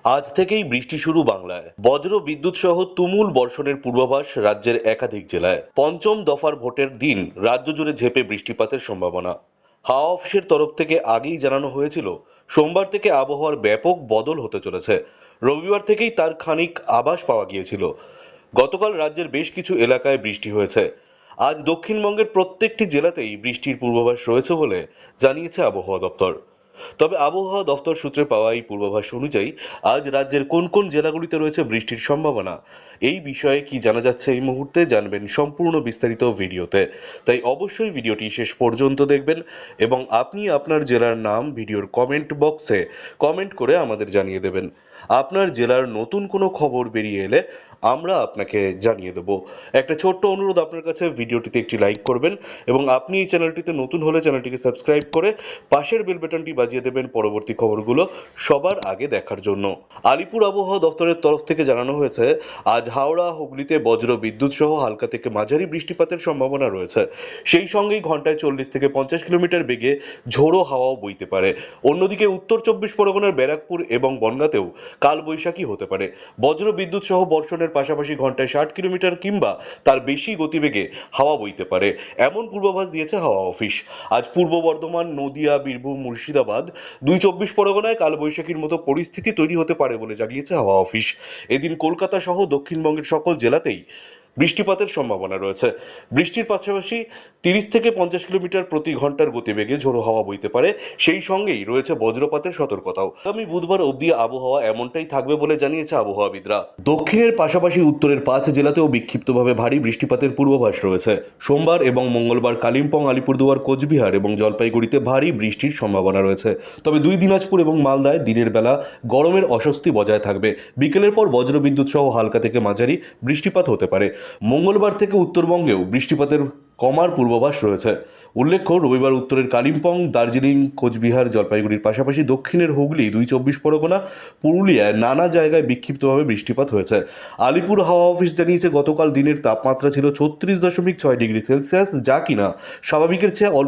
আজ থেকেই বৃষ্টি শুরু বাংলায়। বজ্র বিদ্যুৎ সহ তুমুল বর্ষণের পূর্বাভাস রাজ্যের একাধিক জেলায়। পঞ্চম দফার ভোটের দিন রাজ্য জুড়ে ঝেঁপে বৃষ্টিপাতের সম্ভাবনা। হাওয়া অফিসের তরফ থেকে আগেই জানানো হয়েছিল সোমবার থেকে আবহাওয়ার ব্যাপক বদল হতে চলেছে। রবিবার থেকেই তার খানিক আভাস পাওয়া গিয়েছিল। গতকাল রাজ্যের বেশ কিছু এলাকায় বৃষ্টি হয়েছে। আজ দক্ষিণবঙ্গের প্রত্যেকটি জেলাতেই বৃষ্টির পূর্বাভাস রয়েছে বলে জানিয়েছে আবহাওয়া দপ্তর। তবে আবহাওয়া দফতর সূত্রে পাওয়া এই পূর্বাভাস অনুযায়ী আজ রাজ্যের কোন কোন জেলাগুলিতে রয়েছে বৃষ্টির সম্ভাবনা, এই বিষয়ে কি জানা যাচ্ছে এই মুহূর্তে জানবেন সম্পূর্ণ বিস্তারিত ভিডিওতে। তাই অবশ্যই ভিডিওটি শেষ পর্যন্ত দেখবেন এবং আপনি আপনার জেলার নাম ভিডিওর কমেন্ট বক্সে কমেন্ট করে আমাদের জানিয়ে দেবেন। আপনার জেলার নতুন কোনো খবর বেরিয়ে এলে আমরা আপনাকে জানিয়ে দেব। একটা ছোট্ট অনুরোধ আপনার কাছে, ভিডিওটিতে একটি লাইক করবেন এবং আপনি এই চ্যানেলটিতে নতুন হলে চ্যানেলটিকে সাবস্ক্রাইব করে পাশের বেল বাটনটি বাজিয়ে দেবেন পরবর্তী খবরগুলো সবার আগে দেখার জন্য। আলিপুর আবহাওয়া দফতরের তরফ থেকে জানানো হয়েছে আজ হাওড়া হুগলিতে বজ্র বিদ্যুৎ সহ হালকা থেকে মাঝারি বৃষ্টিপাতের সম্ভাবনা রয়েছে। সেই সঙ্গেই ঘন্টায় 40 থেকে 50 কিলোমিটার বেগে ঝোড়ো হাওয়াও বইতে পারে। অন্যদিকে উত্তর 24 পরগনার ব্যারাকপুর এবং বনগাঁতেও কালবৈশাখী হতে পারে। বজ্র বিদ্যুৎ সহ বর্ষণের পাশাপাশি ঘন্টায় 60 কিলোমিটার কিংবা তার বেশি গতিবেগে হাওয়া বইতে পারে, এমন পূর্বাভাস দিয়েছে হাওয়া অফিস। আজ পূর্ব বর্ধমান, নদিয়া, বীরভূম, মুর্শিদাবাদ, 24 পরগনায় কালবৈশাখীর মতো পরিস্থিতি তৈরি হতে পারে বলে জানিয়েছে হাওয়া অফিস। এদিন কলকাতা সহ দক্ষিণবঙ্গের সকল জেলাতেই বৃষ্টিপাতের সম্ভাবনা রয়েছে। বৃষ্টির পাশাপাশি 30 থেকে 50 কিলোমিটার প্রতি ঘন্টার গতিবেগে ঝোড়ো হাওয়া বইতে পারে। সেই সঙ্গেই রয়েছে বজ্রপাতের সতর্কতাও। আগামী বুধবার অবধি আবহাওয়া এমনটাই থাকবে বলে জানিয়েছে আবহাওয়াবিদরা। দক্ষিণের পাশাপাশি উত্তরের 5 জেলাতেও বিক্ষিপ্তভাবে ভারী বৃষ্টিপাতের পূর্বাভাস রয়েছে। সোমবার এবং মঙ্গলবার কালিম্পং, আলিপুরদুয়ার, কোচবিহার এবং জলপাইগুড়িতে ভারী বৃষ্টির সম্ভাবনা রয়েছে। তবে দিনাজপুর এবং মালদায় দিনের বেলা গরমের অস্বস্তি বজায় থাকবে। বিকেলের পর বজ্রবিদ্যুৎ সহ হালকা থেকে মাঝারি বৃষ্টিপাত হতে পারে। মঙ্গলবার থেকে উত্তরবঙ্গেও বৃষ্টিপাতের কমার পূর্বাভাস রয়েছে। উল্লেখ্য, রবিবার উত্তরের কালিম্পং, দার্জিলিং, কোচবিহার, জলপাইগুড়ির পাশাপাশি দক্ষিণের হুগলি, 24 পরগনা, পুরুলিয়ায় নানা জায়গায় বিক্ষিপ্তভাবে বৃষ্টিপাত হয়েছে। আলিপুর হাওয়া অফিস জানিয়েছে গতকাল দিনের তাপমাত্রা ছিল 36.6 ডিগ্রি সেলসিয়াস, যা কিনা স্বাভাবিকের চেয়ে অল্প